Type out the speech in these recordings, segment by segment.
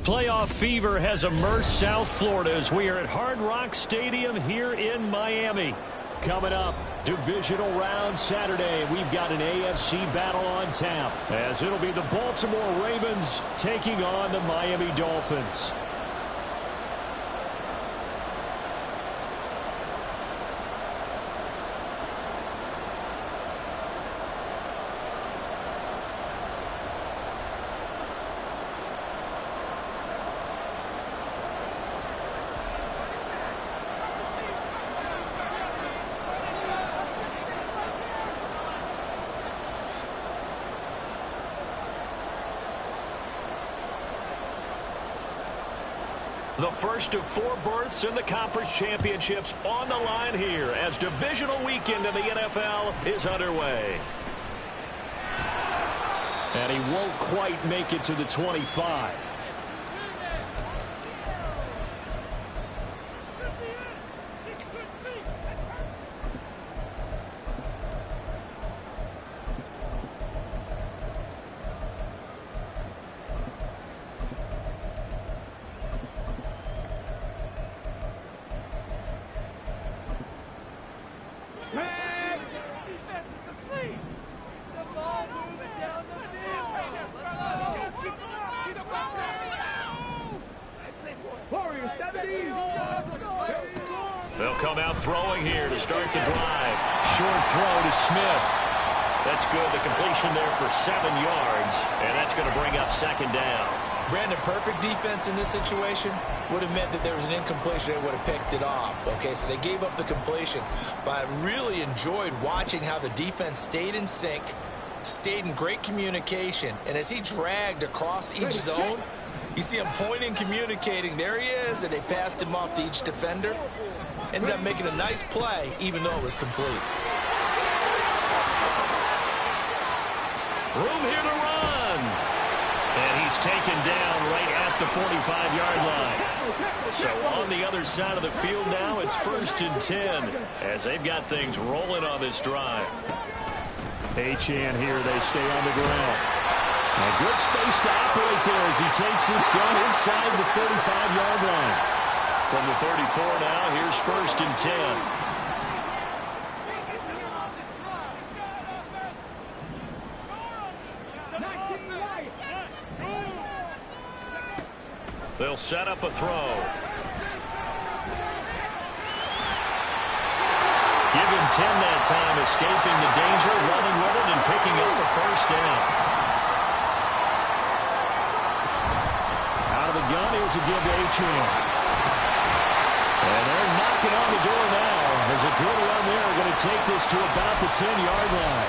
Playoff fever has immersed South Florida as we are at Hard Rock Stadium here in Miami. Coming up, divisional round Saturday. We've got an AFC battle on tap as it'll be the Baltimore Ravens taking on the Miami Dolphins. The first of 4 berths in the conference championships on the line here as divisional weekend in the NFL is underway. And he won't quite make it to the 25. They'll come out throwing here to start the drive. Short throw to Smith. That's good. The completion there for 7 yards, and that's going to bring up second down. Brandon, perfect defense in this situation would have meant that there was an incompletion. They would have picked it off. Okay, so they gave up the completion. But I really enjoyed watching how the defense stayed in sync, stayed in great communication, and as he dragged across each zone, you see him pointing, communicating. There he is, and they passed him off to each defender. Ended up making a nice play, even though it was complete. Room here to run. And he's taken down right at the 45-yard line. So on the other side of the field now, it's 1st and 10 as they've got things rolling on this drive. Achane here, they stay on the ground. A good space to operate there as he takes this down inside the 35-yard line. From the 34 now, here's 1st and 10. They'll set up a throw. Give him 10 that time, escaping the danger, running with it, and picking up the 1st down. Out of the gun, here's a give to Achane. And they're knocking on the door now. There's a good run there. Going to take this to about the 10-yard line.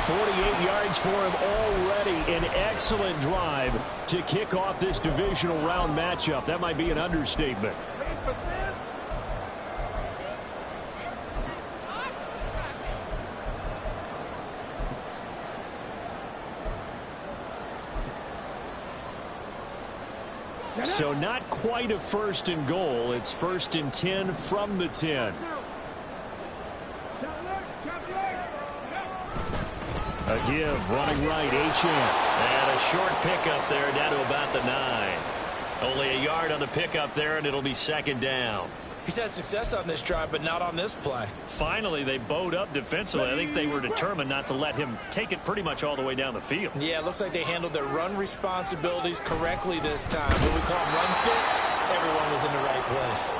48 yards for him already. An excellent drive to kick off this divisional round matchup. That might be an understatement. Wait for this. So not quite a 1st and goal. It's 1st and 10 from the 10. A give, running right, Achane. And a short pickup there down to about the 9. Only a yard on the pickup there, and it'll be 2nd down. He's had success on this drive, but not on this play. Finally, they bowed up defensively. I think they were determined not to let him take it pretty much all the way down the field. Yeah, it looks like they handled their run responsibilities correctly this time. When we call them run fits, everyone was in the right place.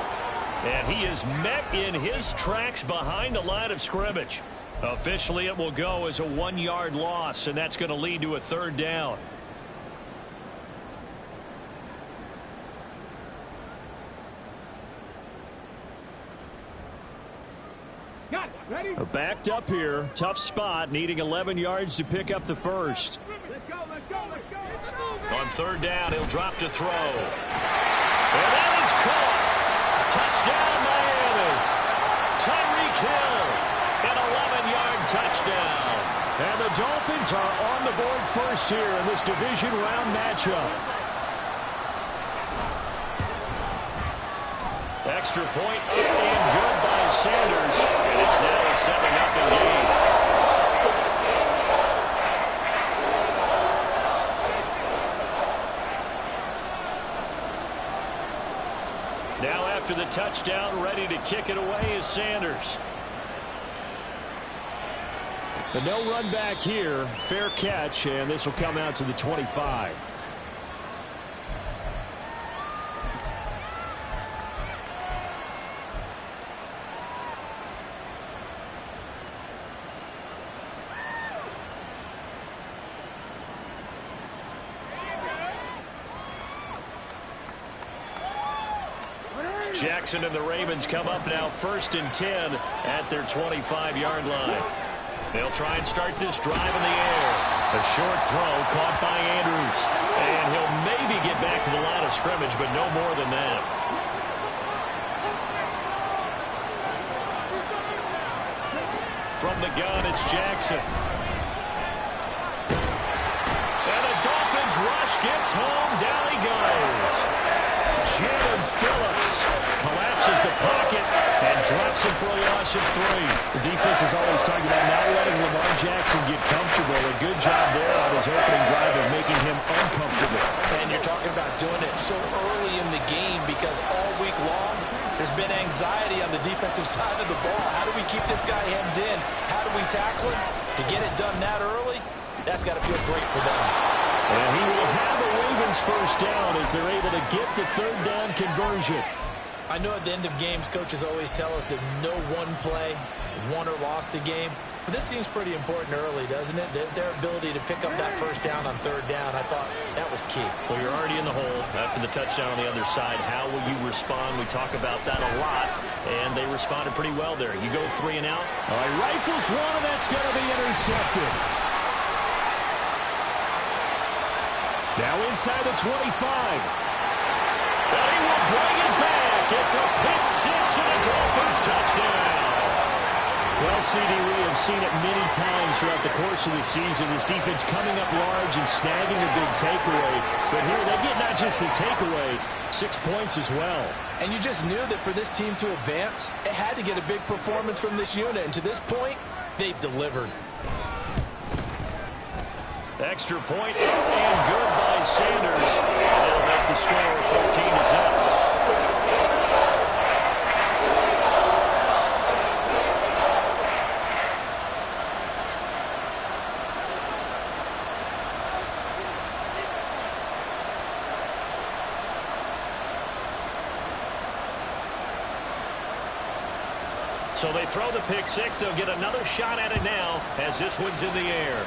And he is met in his tracks behind the line of scrimmage. Officially, it will go as a 1-yard loss, and that's going to lead to a 3rd down. Backed up here. Tough spot. Needing 11 yards to pick up the 1st. On 3rd down, he'll drop to throw. And that is caught. Touchdown, Miami. Tyreek Hill. An 11-yard touchdown. And the Dolphins are on the board first here in this division round matchup. Extra point up and good by Sanders. And it's now a 7-0 game. Now after the touchdown, ready to kick it away is Sanders. The no run back here. Fair catch, and this will come out to the 25. Jackson and the Ravens come up now 1st and 10 at their 25-yard line. They'll try and start this drive in the air. A short throw caught by Andrews. And he'll maybe get back to the line of scrimmage, but no more than that. From the gun, it's Jackson. And the Dolphins rush gets home. Down he goes. Jamin Phillips collapses the pocket and drops him for a loss of 3. The defense is always talking about not letting Lamar Jackson get comfortable. A good job there on his opening drive of making him uncomfortable. And you're talking about doing it so early in the game because all week long there's been anxiety on the defensive side of the ball. How do we keep this guy hemmed in? How do we tackle him? To get it done that early, that's got to feel great for them. And he will have a Ravens first down as they're able to get the 3rd down conversion. I know at the end of games, coaches always tell us that no one play won or lost a game. But this seems pretty important early, doesn't it? Their ability to pick up that first down on 3rd down, I thought that was key. Well, you're already in the hole after the touchdown on the other side. How will you respond? We talk about that a lot, and they responded pretty well there. You go 3 and out. All right, rifles one, and that's going to be intercepted. Now inside the 25. They will bring it back. It's a pick 6 and a Dolphins touchdown. Well, CD, we have seen it many times throughout the course of the season. This defense coming up large and snagging a big takeaway. But here they get not just the takeaway, 6 points as well. And you just knew that for this team to advance, it had to get a big performance from this unit. And to this point, they've delivered. Extra point and good by Sanders. They'll make the score 14-0. So they throw the pick 6. They'll get another shot at it now as this one's in the air.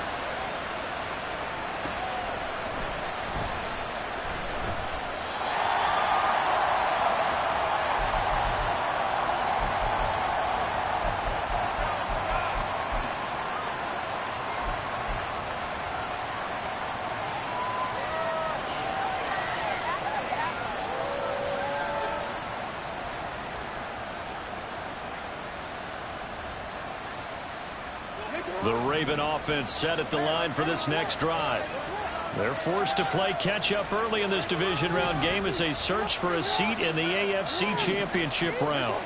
The Raven offense set at the line for this next drive. They're forced to play catch-up early in this division round game as they search for a seat in the AFC Championship round.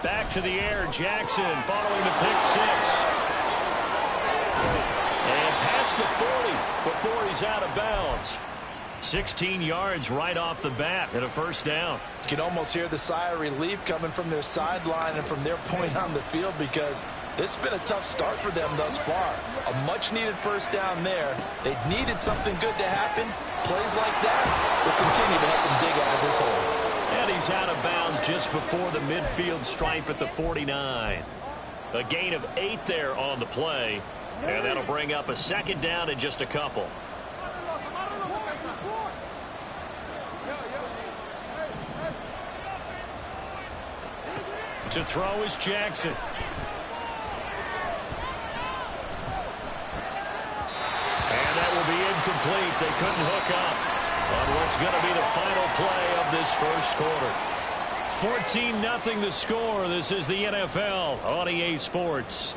Back to the air, Jackson following the pick 6. And past the 40 before he's out of bounds. 16 yards right off the bat and a first down. You can almost hear the sigh of relief coming from their sideline and from their point on the field because this has been a tough start for them thus far. A much-needed first down there. They needed something good to happen. Plays like that will continue to help them dig out of this hole. And he's out of bounds just before the midfield stripe at the 49. A gain of 8 there on the play. And that'll bring up a 2nd down in just a couple. To throw is Jackson. And that will be incomplete. They couldn't hook up on what's going to be the final play of this first quarter. 14-0 the score. This is the NFL on EA Sports.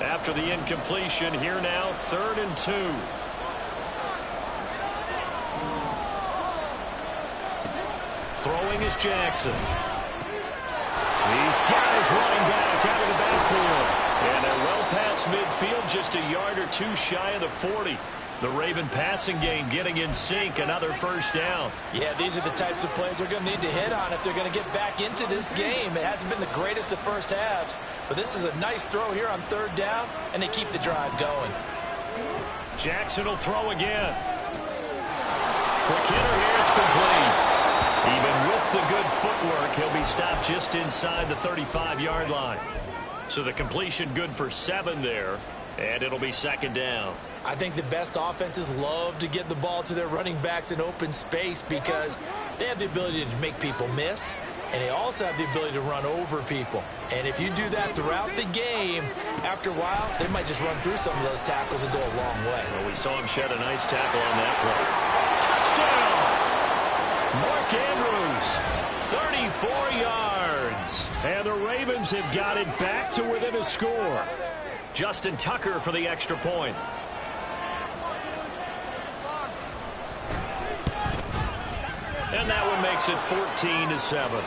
After the incompletion, here now, 3rd and 2. Throwing is Jackson. He's got his running back out of the backfield. And they're well past midfield, just a yard or two shy of the 40. The Raven passing game getting in sync, another first down. Yeah, these are the types of plays they're going to need to hit on if they're going to get back into this game. It hasn't been the greatest of first halves, but this is a nice throw here on third down, and they keep the drive going. Jackson will throw again. Quick hitter here, it's complete. Even with the good footwork, he'll be stopped just inside the 35-yard line. So the completion good for 7 there, and it'll be second down. I think the best offenses love to get the ball to their running backs in open space because they have the ability to make people miss, and they also have the ability to run over people. And if you do that throughout the game, after a while, they might just run through some of those tackles and go a long way. Well, we saw him shed a nice tackle on that play. Touchdown! Mark Andrews, 34 yards. And the Ravens have got it back to within a score. Justin Tucker for the extra point. And that one makes it 14-7.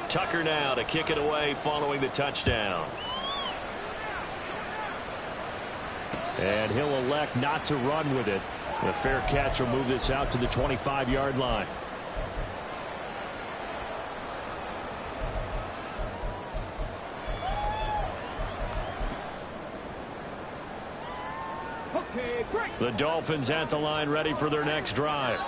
Tucker now to kick it away following the touchdown. And he'll elect not to run with it. The fair catch will move this out to the 25-yard line. The Dolphins at the line, ready for their next drive.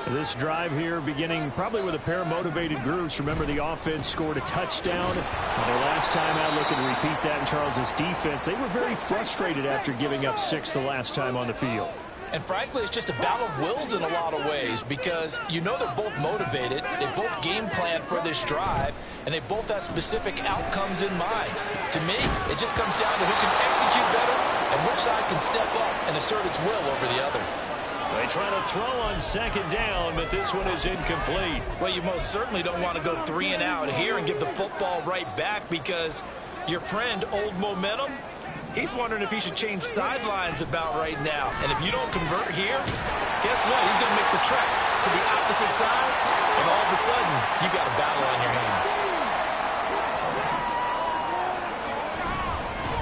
This drive here beginning probably with a pair of motivated groups. Remember, the offense scored a touchdown. And their last time out, looking to repeat that in Charles's defense. They were very frustrated after giving up 6 the last time on the field. And frankly, it's just a battle of wills in a lot of ways because you know they're both motivated. They both game plan for this drive, and they both have specific outcomes in mind. To me, it just comes down to who can execute better and which side can step up and assert its will over the other. They try to throw on second down, but this one is incomplete. Well, you most certainly don't want to go 3 and out here and give the football right back because your friend, Old Momentum, he's wondering if he should change sidelines about right now. And if you don't convert here, guess what? He's going to make the trek to the opposite side, and all of a sudden, you got a battle on your hands.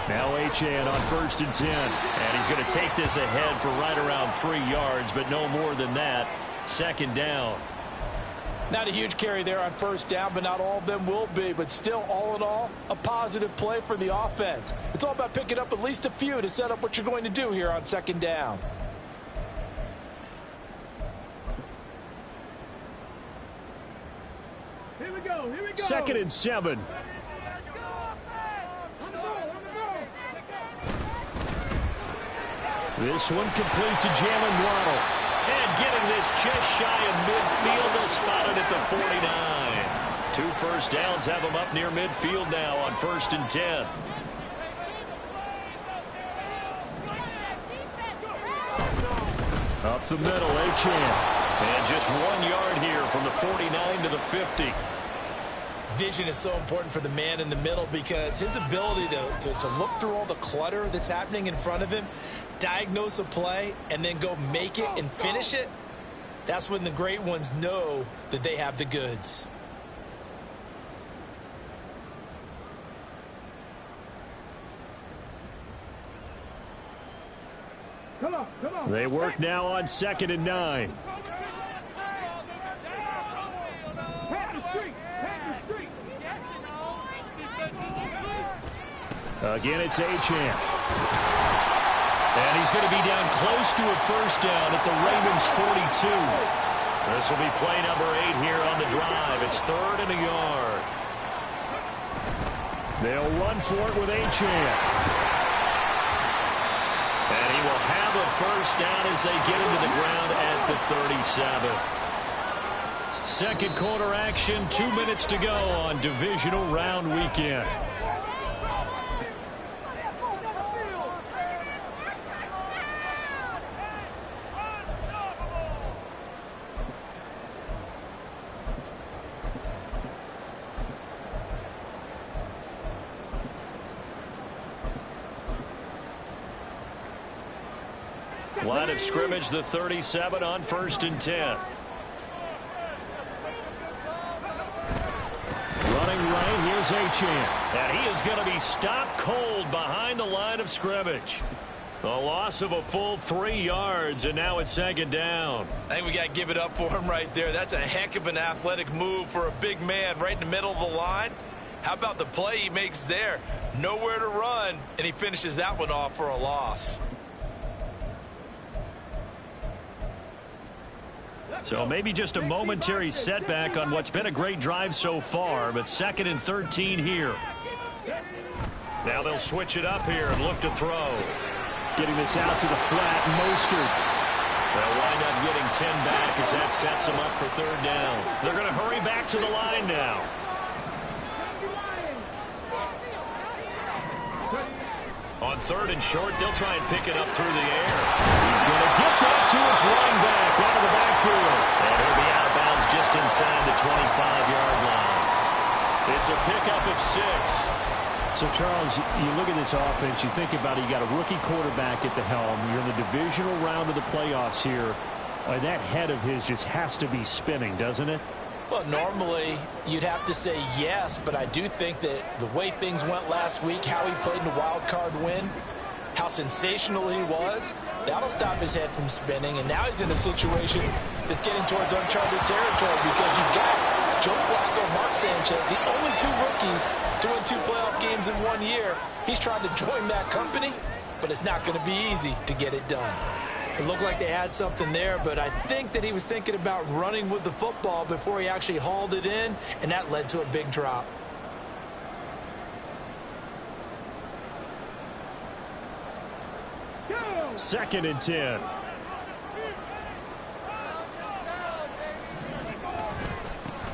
Now Achane on 1st and 10. And he's going to take this ahead for right around 3 yards, but no more than that. Second down. Not a huge carry there on first down, but not all of them will be. But still, all in all, a positive play for the offense. It's all about picking up at least a few to set up what you're going to do here on second down. Here we go. 2nd and 7. This one complete to Jalen Waddle. And getting this just shy of midfield. They'll spot it at the 49. 2 first downs have them up near midfield now on 1st and 10. Up the middle, Achane. And just 1 yard here from the 49 to the 50. Vision is so important for the man in the middle because his ability to look through all the clutter that's happening in front of him, diagnose a play, and then go make it and finish it, that's when the great ones know that they have the goods. Come on. They work now on 2nd and 9. Again, it's Achane. And he's going to be down close to a first down at the Ravens 42. This will be play number 8 here on the drive. It's 3rd and a yard. They'll run for it with Achane. And he will have a first down as they get him to the ground at the 37. Second quarter action, 2 minutes to go on divisional round weekend. Line of scrimmage, the 37 on 1st and 10. Running right, here's Achane. And he is going to be stopped cold behind the line of scrimmage. A loss of a full 3 yards, and now it's 2nd down. I think we got to give it up for him right there. That's a heck of an athletic move for a big man right in the middle of the line. How about the play he makes there? Nowhere to run, and he finishes that one off for a loss. So maybe just a momentary setback on what's been a great drive so far, but 2nd and 13 here. Now they'll switch it up here and look to throw. Getting this out to the flat, Mostert. They'll wind up getting 10 back as that sets them up for 3rd down. They're going to hurry back to the line now. On 3rd and short, they'll try and pick it up through the air. He's going to get that to his running back out of the backfield. And he'll be out of bounds just inside the 25-yard line. It's a pickup of 6. So, Charles, you look at this offense, you think about it, you got a rookie quarterback at the helm. You're in the divisional round of the playoffs here. That head of his just has to be spinning, doesn't it? Well, normally you'd have to say yes, but I do think that the way things went last week, how he played in the wild card win, how sensational he was, that'll stop his head from spinning. And now he's in a situation that's getting towards uncharted territory because you've got Joe Flacco, Mark Sanchez, the only 2 rookies to win 2 playoff games in 1 year. He's trying to join that company, but it's not going to be easy to get it done. It looked like they had something there, but I think that he was thinking about running with the football before he actually hauled it in, and that led to a big drop. Go! 2nd and 10.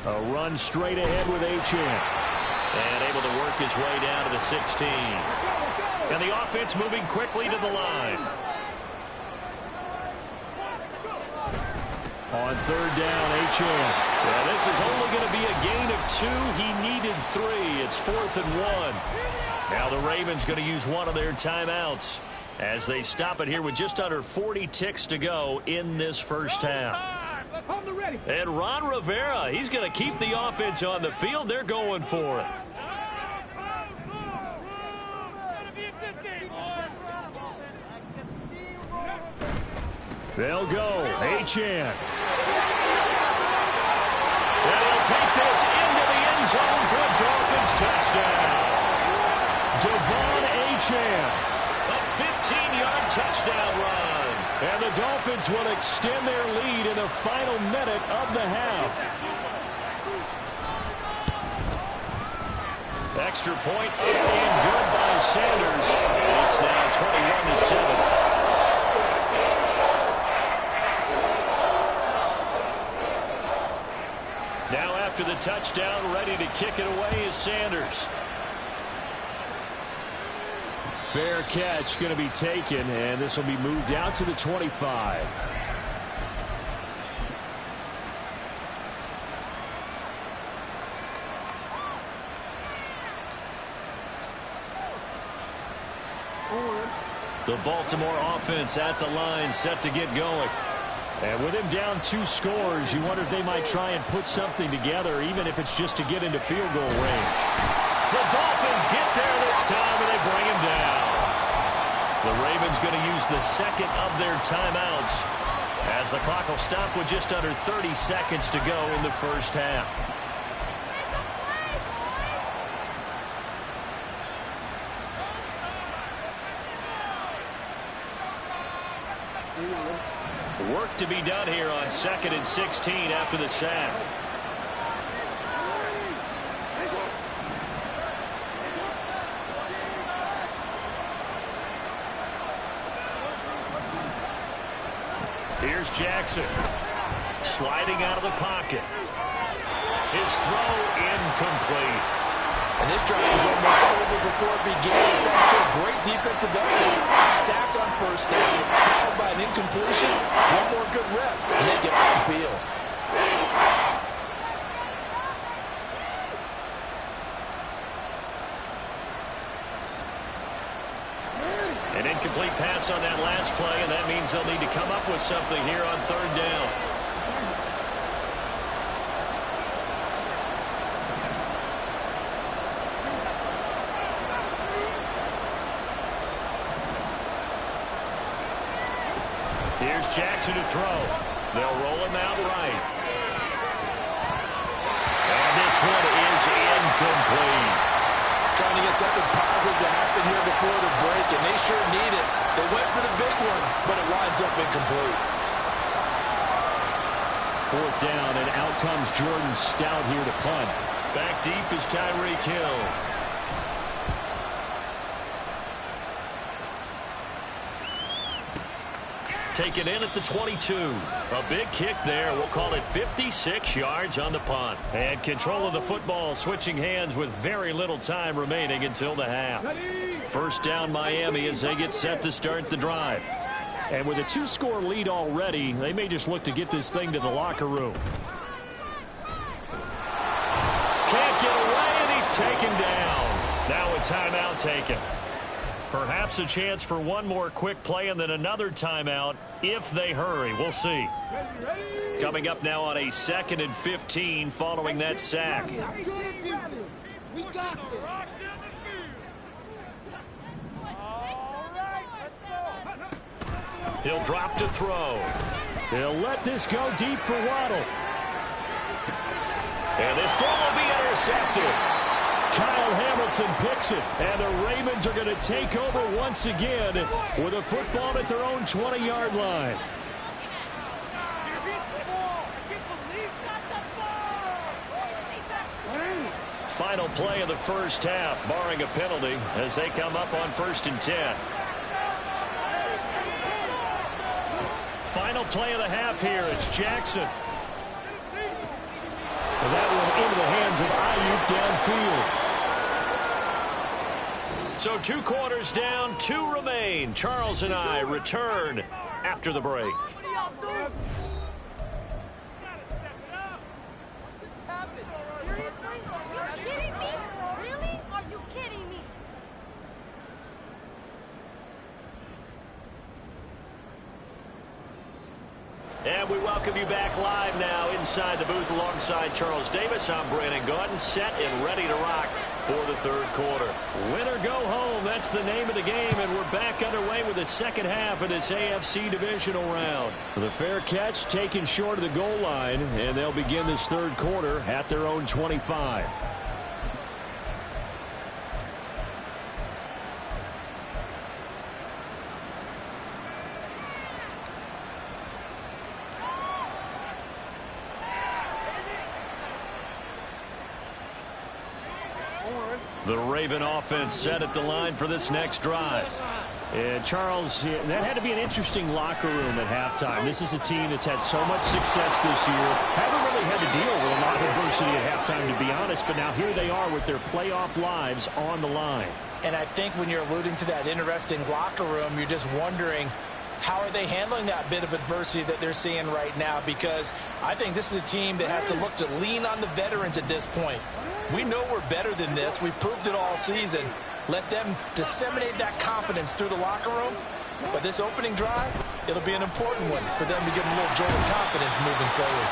A run straight ahead with Achane. And able to work his way down to the 16. And the offense moving quickly to the line. On 3rd down, Achane. Well, this is only going to be a gain of 2. He needed 3. It's 4th and 1. Now the Ravens going to use one of their timeouts as they stop it here with just under 40 ticks to go in this first half. On the ready. And Ron Rivera, he's going to keep the offense on the field. They're going for it. They'll go. Achane. And he'll take this into the end zone for a Dolphins touchdown. Devon Achane. A 15-yard touchdown run. And the Dolphins will extend their lead in the final minute of the half. Extra point up and good by Sanders. And it's now 21-7. Now after the touchdown, ready to kick it away is Sanders. Fair catch going to be taken, and this will be moved out to the 25. The Baltimore offense at the line, set to get going. And with him down 2 scores, you wonder if they might try and put something together, even if it's just to get into field goal range. The Dolphins get there this time, and they bring him down. The Ravens going to use the second of their timeouts as the clock will stop with just under 30 seconds to go in the first half. Work to be done here on 2nd and 16 after the sack. Here's Jackson. Sliding out of the pocket. His throw incomplete. And this drive is almost over before it began, thanks to a great defensive effort. Sacked on 1st down, followed by an incompletion. One more good rep, and they get off the field. An Incomplete pass on that last play, and that means they'll need to come up with something here on third down. Here's Jackson to throw. They'll roll him out right. And this one is incomplete. Trying to get something positive to happen here before the break, and they sure need it. They went for the big one, but it winds up incomplete. Fourth down, and out comes Jordan Stout here to punt. Back deep is Tyreek Hill. Taken in at the 22. A big kick there. We'll call it 56 yards on the punt. And control of the football switching hands with very little time remaining until the half. First down Miami as they get set to start the drive. And with a 2-score lead already, they may just look to get this thing to the locker room. Can't get away, and he's taken down. Now a timeout taken. Perhaps a chance for one more quick play and then another timeout if they hurry. We'll see. Coming up now on a 2nd and 15 following that sack. We got this. He'll drop to throw. They'll let this go deep for Waddle. And this throw will be intercepted. Kyle Hamilton picks it, and the Ravens are going to take over once again with a football at their own 20-yard line. Final play of the first half, barring a penalty, as they come up on 1st and 10. Final play of the half here. It's Jackson. And that one into the hands of Ayuk downfield. So 2 quarters down, 2 remain. Charles and I return after the break. What are y'all doing? What just happened? Seriously? Are you kidding me? Really? Are you kidding me? And we welcome you back live now inside the booth alongside Charles Davis. I'm Brandon Gaudin, set and ready to rock for the third quarter. Win or go home, that's the name of the game, and we're back underway with the second half of this AFC divisional round. The fair catch taken short of the goal line, and they'll begin this third quarter at their own 25. The Raven offense set at the line for this next drive. And Charles, that had to be an interesting locker room at halftime. This is a team that's had so much success this year. Haven't really had to deal with a lot of adversity at halftime, to be honest. But now here they are with their playoff lives on the line. And I think when you're alluding to that interesting locker room, you're just wondering, how are they handling that bit of adversity that they're seeing right now? Because I think this is a team that has to look to lean on the veterans at this point. We know we're better than this. We've proved it all season. Let them disseminate that confidence through the locker room. But this opening drive, it'll be an important one for them to give them a little jolt of confidence moving forward.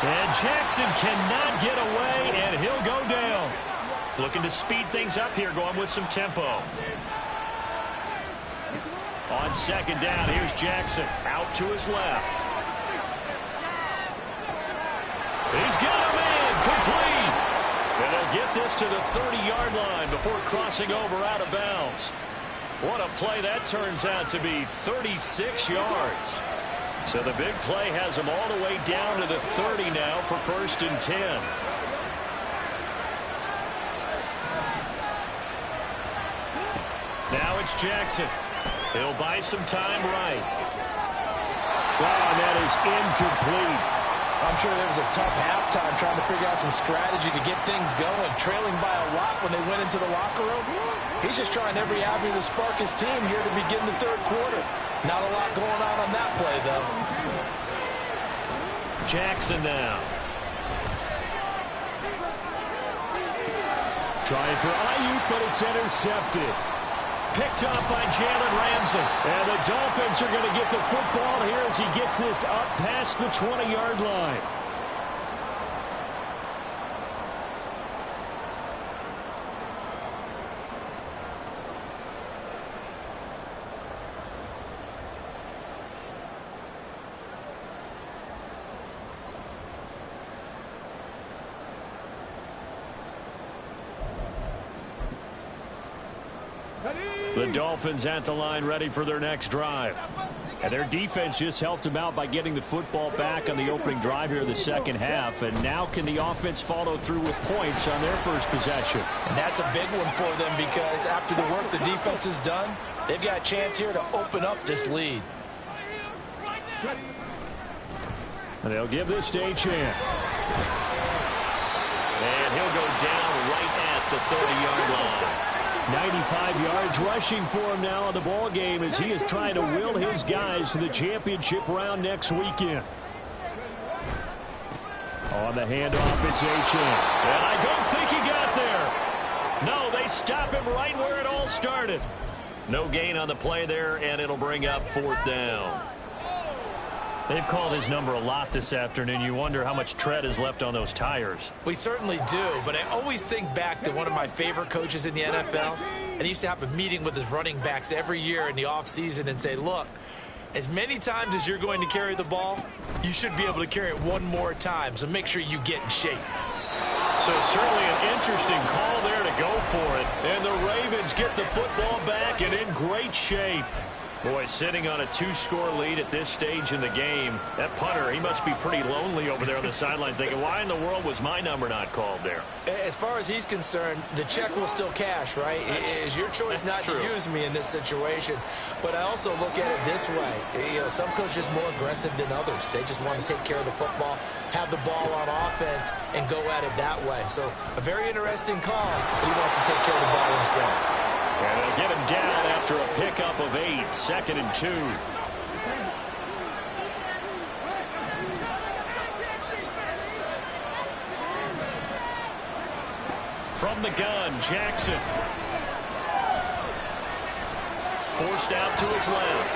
And Jackson cannot get away, and he'll go down. Looking to speed things up here, going with some tempo. On second down, here's Jackson out to his left. He's got a man, complete. And they'll get this to the 30-yard line before crossing over out of bounds. What a play that turns out to be, 36 yards. So the big play has them all the way down to the 30 now for 1st and 10. Now it's Jackson. He'll buy some time right. Wow, and that is incomplete. I'm sure there was a tough halftime trying to figure out some strategy to get things going, trailing by a lot when they went into the locker room. He's just trying every avenue to spark his team here to begin the third quarter. Not a lot going on that play, though. Jackson now. Trying for Ayuk, but it's intercepted. Picked up by Jalen Ramsey. And the Dolphins are going to get the football here as he gets this up past the 20-yard line. The Dolphins at the line ready for their next drive. And their defense just helped them out by getting the football back on the opening drive here in the second half. And now can the offense follow through with points on their first possession? And that's a big one for them because after the work the defense has done, they've got a chance here to open up this lead. And they'll give this to Achane. And he'll go down right at the 30-yard line. 95 yards rushing for him now in the ball game as he is trying to will his guys to the championship round next weekend. On the handoff, it's Achane. And I don't think he got there. No, they stop him right where it all started. No gain on the play there, and it'll bring up 4th down. They've called his number a lot this afternoon. You wonder how much tread is left on those tires. We certainly do, but I always think back to one of my favorite coaches in the NFL, and he used to have a meeting with his running backs every year in the offseason and say, look, as many times as you're going to carry the ball, you should be able to carry it one more time, so make sure you get in shape. So certainly an interesting call there to go for it. And the Ravens get the football back and in great shape. Boy, sitting on a 2-score lead at this stage in the game, that punter, he must be pretty lonely over there on the sideline thinking, why in the world was my number not called there? As far as he's concerned, the check will still cash, right? It is your choice not to use me in this situation. But I also look at it this way. You know, some coaches are more aggressive than others. They just want to take care of the football, have the ball on offense, and go at it that way. So a very interesting call, but he wants to take care of the ball himself. And they'll get him down after a pickup of 8, 2nd and 2. From the gun, Jackson. Forced out to his left.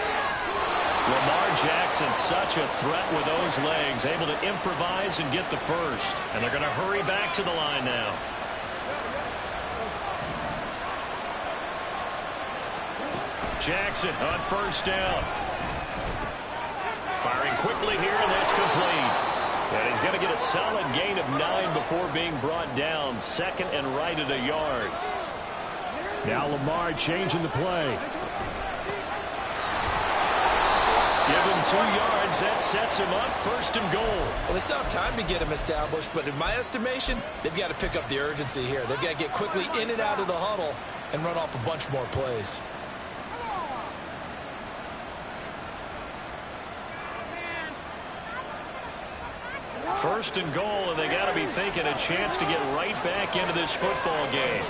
Lamar Jackson, such a threat with those legs, able to improvise and get the first. And they're going to hurry back to the line now. Jackson on 1st down. Firing quickly here, and that's complete. And he's going to get a solid gain of 9 before being brought down. 2nd and right at a yard. Now Lamar changing the play. Give him 2 yards. That sets him up 1st and goal. Well, they still have time to get him established, but in my estimation, they've got to pick up the urgency here. They've got to get quickly in and out of the huddle and run off a bunch more plays. 1st and goal, and they got to be thinking a chance to get right back into this football game.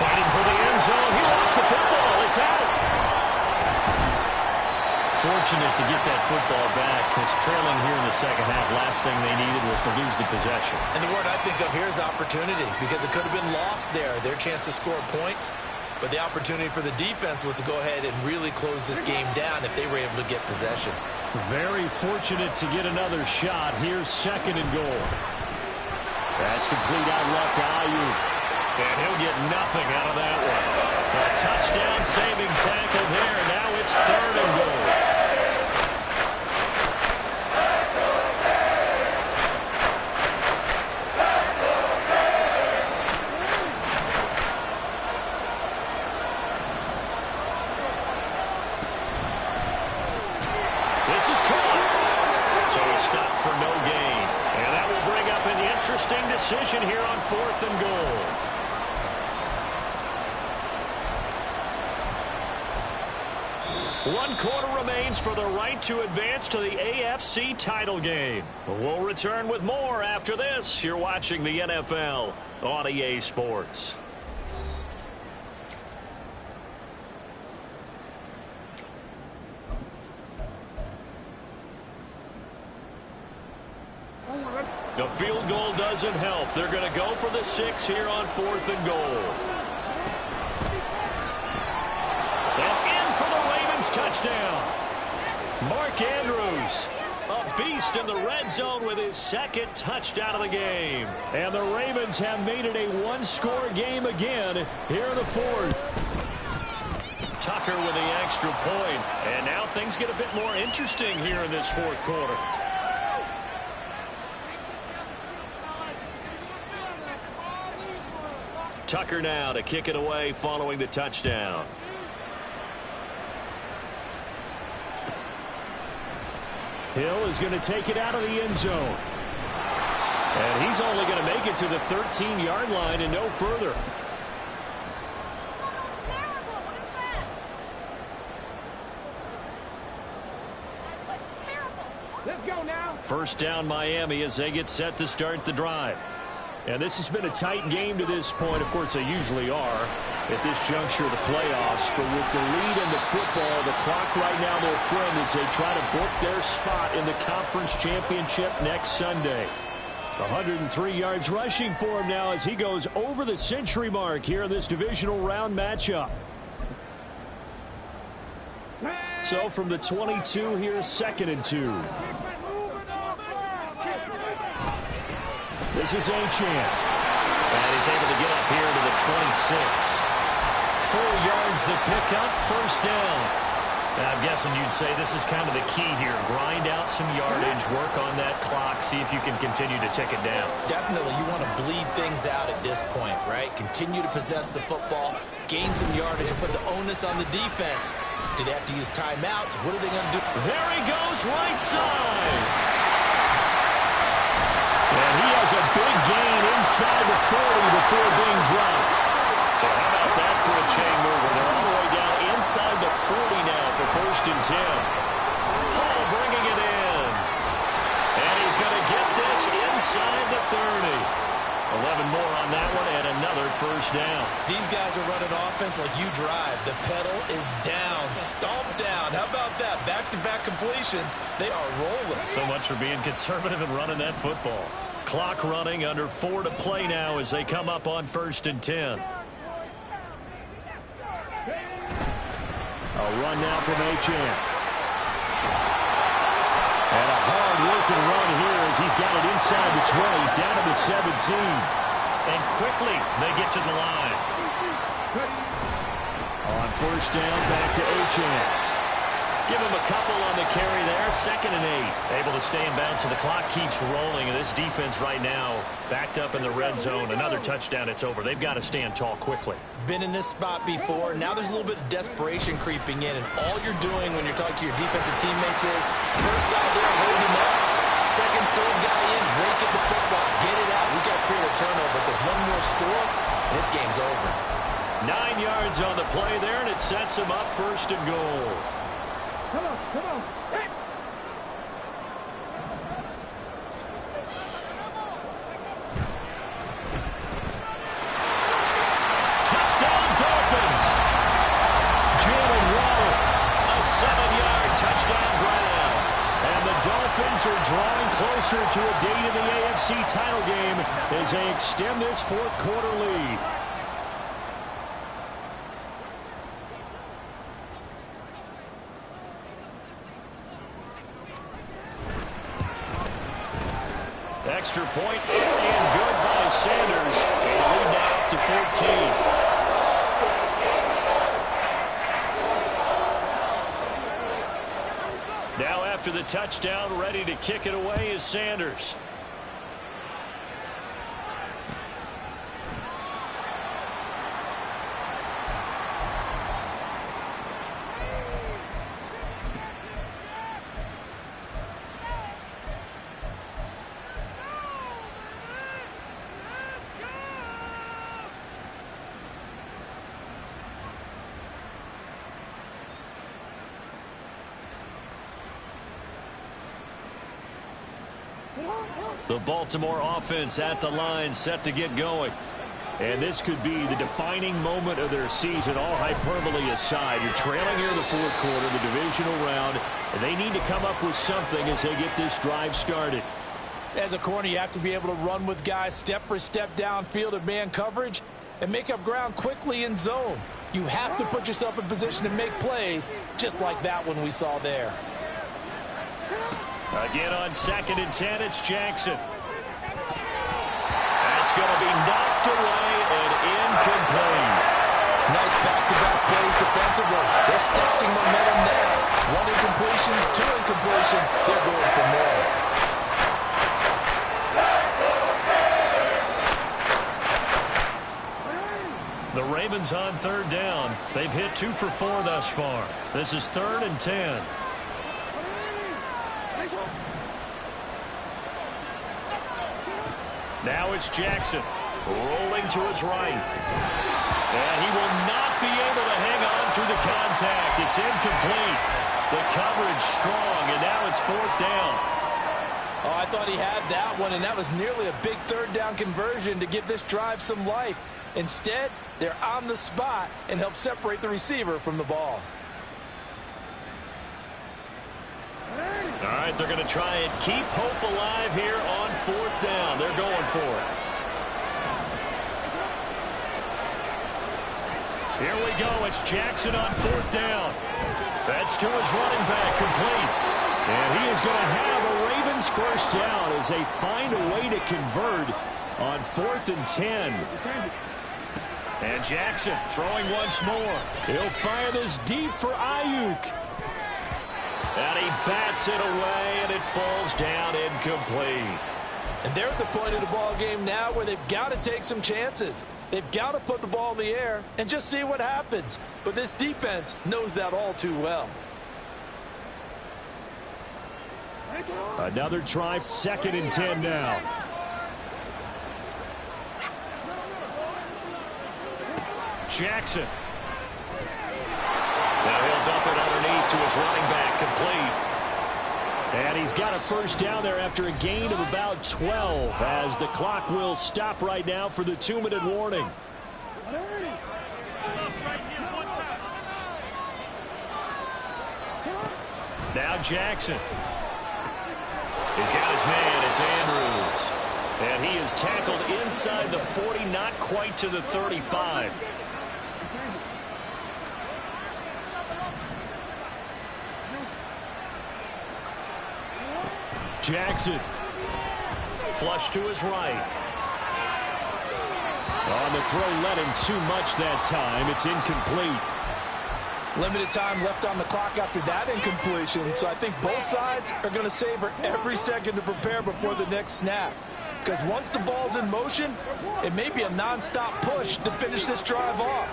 Fighting for the end zone. He lost the football. It's out. Fortunate to get that football back because trailing here in the second half, last thing they needed was to lose the possession. And the word I think of here is opportunity because it could have been lost there, their chance to score points. But the opportunity for the defense was to go ahead and really close this game down if they were able to get possession. Very fortunate to get another shot. Here's 2nd and goal. That's complete out left to Ayuk. And he'll get nothing out of that one. A touchdown-saving tackle there. Now it's 3rd and goal. Interesting decision here on 4th and goal. One quarter remains for the right to advance to the AFC title game. We'll return with more after this. You're watching the NFL on EA Sports. The field goal doesn't help. They're going to go for the 6 here on 4th and goal. And in for the Ravens touchdown. Mark Andrews, a beast in the red zone with his 2nd touchdown of the game. And the Ravens have made it a one-score game again here in the 4th. Tucker with the extra point. And now things get a bit more interesting here in this 4th quarter. Tucker now to kick it away following the touchdown. Hill is going to take it out of the end zone. And he's only going to make it to the 13-yard line and no further. Let's go now. First down Miami as they get set to start the drive. And this has been a tight game to this point. Of course, they usually are at this juncture of the playoffs. But with the lead in the football, the clock right now, their friend, as they try to book their spot in the conference championship next Sunday. 103 yards rushing for him now as he goes over the century mark here in this divisional round matchup. So from the 22, here's 2nd and 2. This is Achane. And he's able to get up here to the 26. 4 yards the pickup, first down. And I'm guessing you'd say this is kind of the key here. Grind out some yardage, work on that clock, see if you can continue to tick it down. Definitely, you want to bleed things out at this point, right? Continue to possess the football, gain some yardage, and put the onus on the defense. Do they have to use timeouts? What are they going to do? There he goes, right side. And he has a big gain inside the 40 before being dropped. So how about that for a chain mover? They're all the way down inside the 40 now for 1st and 10. Hall bringing it in. And he's going to get this inside the 30. 11 more on that one and another first down. These guys are running offense like you drive. The pedal is down, stomped down. How about that? Back-to-back completions. They are rolling. So much for being conservative and running that football. Clock running, under 4 to play now as they come up on 1st and 10. A run now from Achane. And a hard-working run here as he's got it inside the 20, down to the 17. And quickly they get to the line. On first down, back to Achane. Give him a couple on the carry there. 2nd and 8. Able to stay in bounds, so the clock keeps rolling. And this defense right now backed up in the red zone. Another touchdown, it's over. They've got to stand tall quickly. Been in this spot before. Now there's a little bit of desperation creeping in. And all you're doing when you're talking to your defensive teammates is, first guy there, hold him up. 2nd, 3rd guy in, break at the football, get it out. We got to create a turnover because one more score, and this game's over. 9 yards on the play there, and it sets him up 1st and goal. Come on, come on. Hey. Touchdown, Dolphins. Jalen Waddle, a 7-yard touchdown grab. And the Dolphins are drawing closer to a date in the AFC title game as they extend this 4th quarter lead. Extra point and good by Sanders. And the lead now up to 14. Now after the touchdown, ready to kick it away is Sanders. The Baltimore offense at the line, set to get going. And this could be the defining moment of their season, all hyperbole aside. You're trailing here in the 4th quarter, the divisional round, and they need to come up with something as they get this drive started. As a corner, you have to be able to run with guys step for step downfield in man coverage and make up ground quickly in zone. You have to put yourself in position to make plays, just like that one we saw there. Again on 2nd and 10, it's Jackson. That's going to be knocked away and incomplete. Nice back-to-back plays defensively. They're stacking momentum now. 1 incompletion, 2 incompletion. They're going for more. The Ravens on 3rd down. They've hit 2 for 4 thus far. This is 3rd and 10. Now it's Jackson rolling to his right. And he will not be able to hang on through the contact. It's incomplete. The coverage strong, and now it's 4th down. Oh, I thought he had that one, and that was nearly a big 3rd down conversion to give this drive some life. Instead, they're on the spot and help separate the receiver from the ball. All right, they're going to try and keep hope alive here on 4th down. They're going for it. Here we go. It's Jackson on 4th down. That's to his running back, complete. And he is going to have a Ravens first down as they find a way to convert on 4th and 10. And Jackson throwing once more. He'll fire this deep for Ayuk. And he bats it away, and it falls down incomplete. And they're at the point of the ball game now where they've got to take some chances. They've got to put the ball in the air and just see what happens. But this defense knows that all too well. Another try, 2nd and 10 now. Jackson. Now he'll dump it underneath to his running back, complete. And he's got a first down there after a gain of about 12 as the clock will stop right now for the 2-minute warning. Now Jackson. He's got his man. It's Andrews. And he is tackled inside the 40, not quite to the 35. Jackson. Flush to his right. On the throw, let him too much that time. It's incomplete. Limited time left on the clock after that incompletion, so I think both sides are going to savor every second to prepare before the next snap. Because once the ball's in motion, it may be a non-stop push to finish this drive off.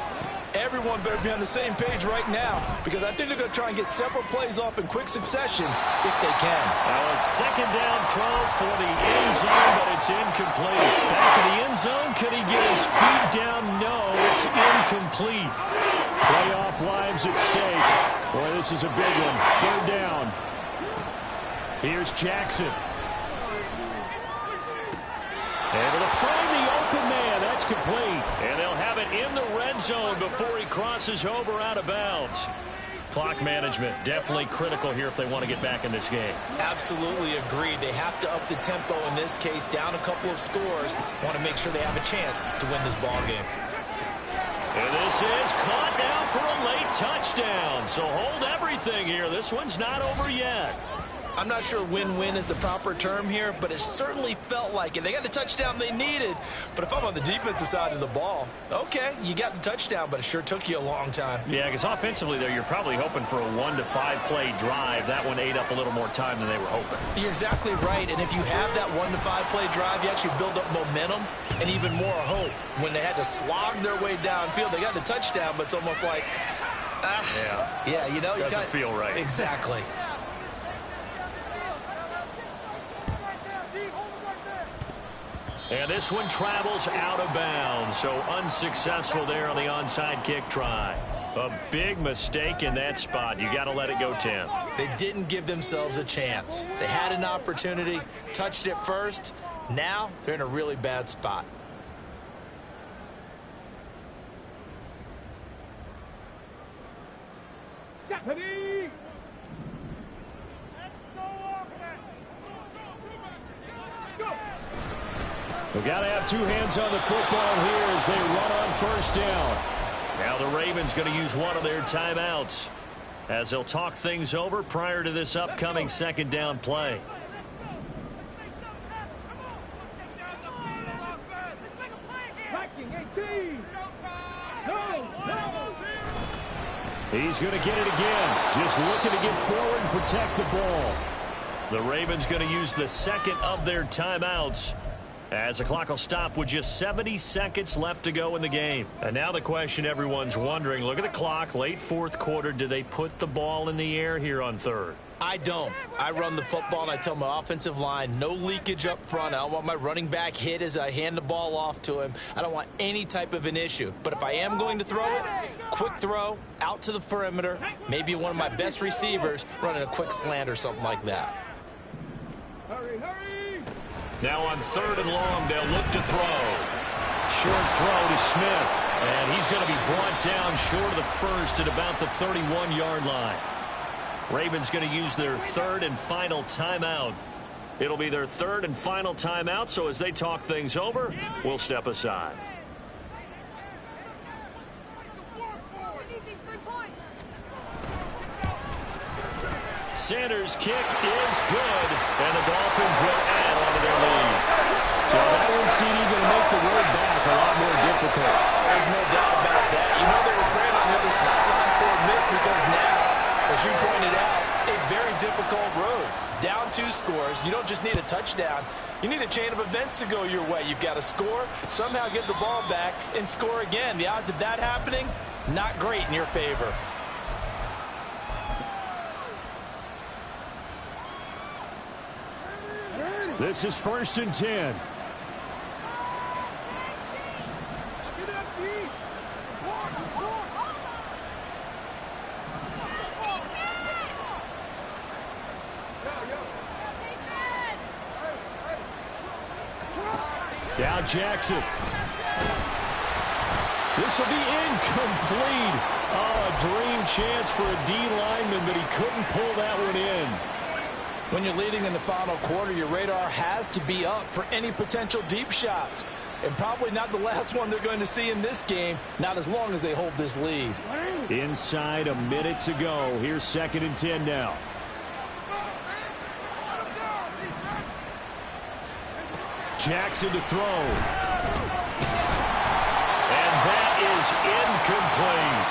Everyone better be on the same page right now, because I think they're going to try and get several plays off in quick succession if they can. Now a 2nd down throw for the end zone, but it's incomplete. Back in the end zone, can he get his feet down? No, it's incomplete. Playoff lives at stake. Boy, this is a big one. 3rd down. Here's Jackson. Able to find the open man. That's complete. And they'll have it in the red zone before he crosses over out of bounds. Clock management definitely critical here if they want to get back in this game. Absolutely agreed. They have to up the tempo in this case, down a couple of scores. Want to make sure they have a chance to win this ball game. And this is caught now for a late touchdown. So hold everything here. This one's not over yet. I'm not sure win-win is the proper term here, but it certainly felt like it. They got the touchdown they needed, but if I'm on the defensive side of the ball, okay, you got the touchdown, but it sure took you a long time. Yeah, because offensively there, you're probably hoping for a 1 to 5 play drive. That one ate up a little more time than they were hoping. You're exactly right, and if you have that 1 to 5 play drive, you actually build up momentum and even more hope. When they had to slog their way downfield, they got the touchdown, but it's almost like, yeah, you know, doesn't feel right. Exactly. And this one travels out of bounds, so unsuccessful there on the onside kick try. A big mistake in that spot. You got to let it go 10. They didn't give themselves a chance. They had an opportunity, touched it first. Now they're in a really bad spot. We've got to have two hands on the football here as they run on first down. Now the Ravens going to use one of their timeouts as they'll talk things over prior to this upcoming second down play. He's going to get it again. Just looking to get forward and protect the ball. The Ravens going to use the second of their timeouts as the clock will stop with just 70 seconds left to go in the game. And now the question everyone's wondering, look at the clock, late fourth quarter, do they put the ball in the air here on third? I don't. I run the football and I tell my offensive line, no leakage up front. I don't want my running back hit as I hand the ball off to him. I don't want any type of an issue. But if I am going to throw it, quick throw, out to the perimeter, maybe one of my best receivers running a quick slant or something like that. Now on third and long, they'll look to throw. Short throw to Smith. And he's going to be brought down short of the first at about the 31-yard line. Ravens going to use their third and final timeout. It'll be their third and final timeout, so as they talk things over, we'll step aside. Sanders' kick is good, and the Dolphins will add on to their lead. So that one, CD, going to make the road back a lot more difficult. There's no doubt about that. You know they were praying on the other sideline for a miss because now, as you pointed out, a very difficult road. Down 2 scores. You don't just need a touchdown. You need a chain of events to go your way. You've got to score, somehow get the ball back, and score again. The odds of that happening, not great in your favor. This is 1st and 10. Now Jackson. This will be incomplete. Oh, a dream chance for a D lineman, but he couldn't pull that one in. When you're leading in the final quarter, your radar has to be up for any potential deep shots. And probably not the last one they're going to see in this game, not as long as they hold this lead. Inside a minute to go. Here's 2nd and 10 now. Jackson to throw. And that is incomplete.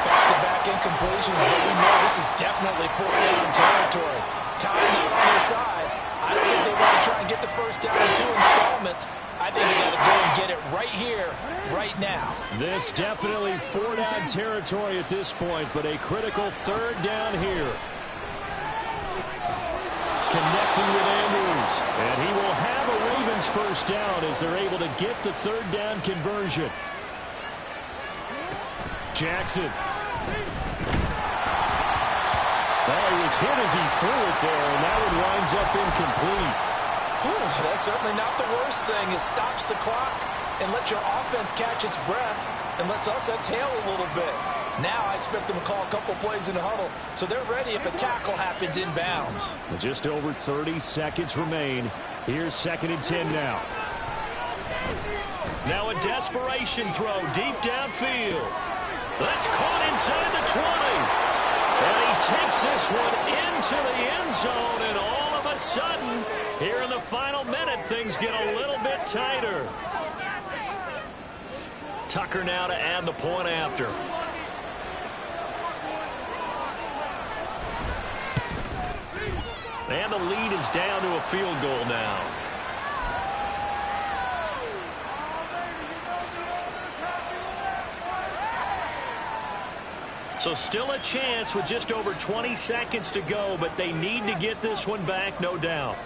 Back-to-back incompletions, but we know this is definitely 4th down territory. Time not on their side. I don't think they want to try and get the first down in 2 installments. I think they got to go and get it right here, right now. This definitely 4-down territory at this point, but a critical 3rd down here. Connecting with Andrews, and he will have a Ravens first down as they're able to get the 3rd down conversion. Jackson. Well, he was hit as he threw it there, and that one winds up incomplete. Whew, that's certainly not the worst thing. It stops the clock and lets your offense catch its breath and lets us exhale a little bit. Now I expect them to call a couple plays in the huddle, so they're ready if a tackle happens inbounds. Just over 30 seconds remain. Here's 2nd and 10 now. Now a desperation throw deep downfield. That's caught inside the 20. And he takes this one into the end zone, and all of a sudden, here in the final minute, things get a little bit tighter. Tucker now to add the point after. And the lead is down to a field goal now. So still a chance with just over 20 seconds to go, but they need to get this one back, no doubt.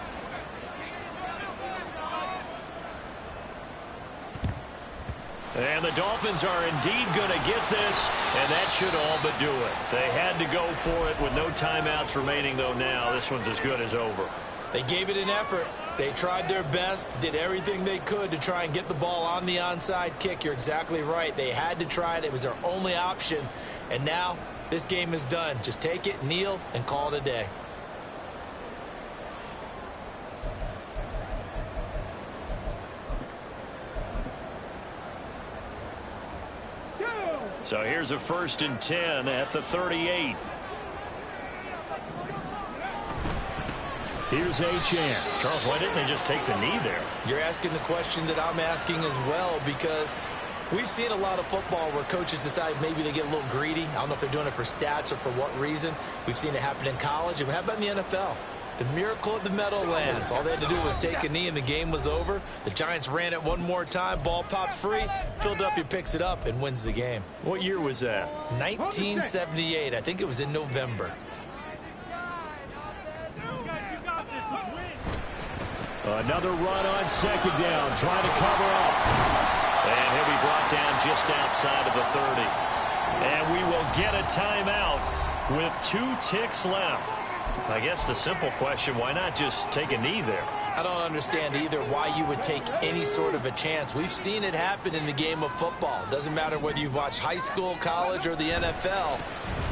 And the Dolphins are indeed going to get this, and that should all but do it. They had to go for it with no timeouts remaining, though now this one's as good as over. They gave it an effort. They tried their best, did everything they could to try and get the ball on the onside kick. You're exactly right. They had to try it. It was their only option. And now this game is done. Just take it, kneel, and call it a day. So here's a 1st and 10 at the 38. Here's Achane. Charles, why didn't they just take the knee there? You're asking the question that I'm asking as well, because we've seen a lot of football where coaches decide maybe they get a little greedy. I don't know if they're doing it for stats or for what reason. We've seen it happen in college, and how about in the NFL? The miracle of the Meadowlands. All they had to do was take a knee and the game was over. The Giants ran it one more time. Ball popped free. Philadelphia picks it up and wins the game. What year was that? 1978. I think it was in November. Another run on 2nd down, trying to cover up. And he'll be brought down just outside of the 30. And we will get a timeout with 2 ticks left. I guess the simple question, why not just take a knee there? I don't understand either why you would take any sort of a chance. We've seen it happen in the game of football. Doesn't matter whether you've watched high school, college, or the NFL.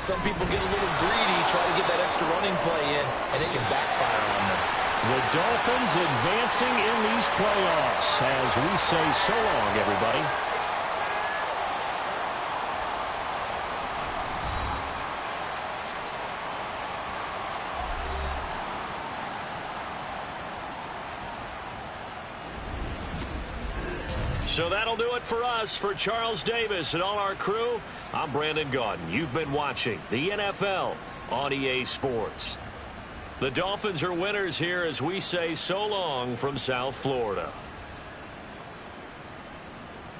Some people get a little greedy, try to get that extra running play in, and it can backfire on them. The Dolphins advancing in these playoffs as we say so long, everybody. So that'll do it for us. For Charles Davis and all our crew, I'm Brandon Gaudin. You've been watching the NFL on EA Sports. The Dolphins are winners here as we say so long from South Florida.